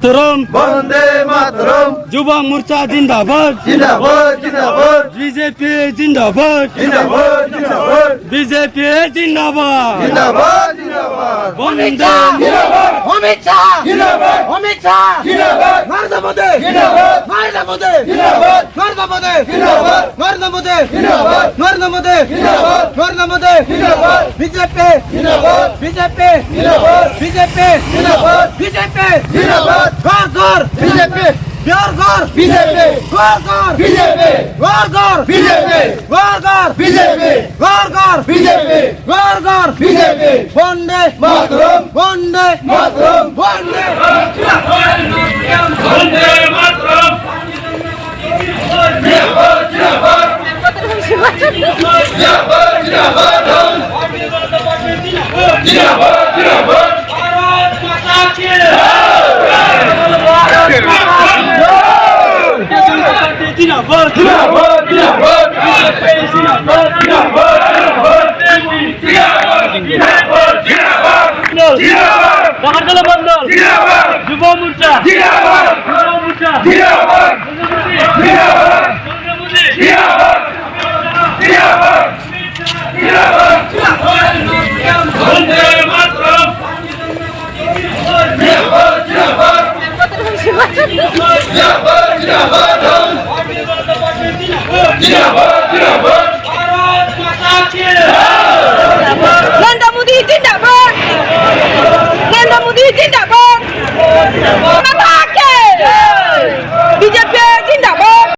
মাতরম বন্দে মাতরম যুব মোর্চা জিন্দাবাদ জিন্দাবাদ জিন্দাবাদ বিজেপি জিন্দাবাদ জিন্দাবাদ জিন্দাবাদ বিজেপি জিন্দাবাদ জিন্দাবাদ জিন্দাবাদ বন্দে জিন্দাবাদ অমিত শাহ জিন্দাবাদ অমিত শাহ জিন্দাবাদ নরেন্দ্র মোদি জিন্দাবাদ নরেন্দ্র মোদি জিন্দাবাদ নরেন্দ্র মোদি জিন্দাবাদ নরেন্দ্র মোদি জিন্দাবাদ নরেন্দ্র মোদি জিন্দাবাদ নরেন্দ্র মোদি জিন্দাবাদ বিজেপি জিন্দাবাদ বিজেপি জিন্দাবাদ বিজেপি জিন্দাবাদ বিজেপি জিন্দাবাদ ঘর ঘর বিজেপি ঘর ঘর বিজেপি ঘর ঘর বিজেপি ঘর ঘর বিজেপি ঘর ঘর বিজেপি ঘর ঘর বিজেপি ঘর ঘর বিজেপি বন্দে মাতরম বন্দে মাতরম বন্দে বন্দে মাতরম জিন্দাবাদ জিন্দাবাদ জিন্দাবাদ জিন্দাবাদ জিন্দাবাদ জিন্দাবাদ জিন্দাবাদ জিন্দাবাদ জিন্দাবাদ বাহারতলা বন্দর যুব মোর্চা বন্দে মাতরম জিন্দাবাদ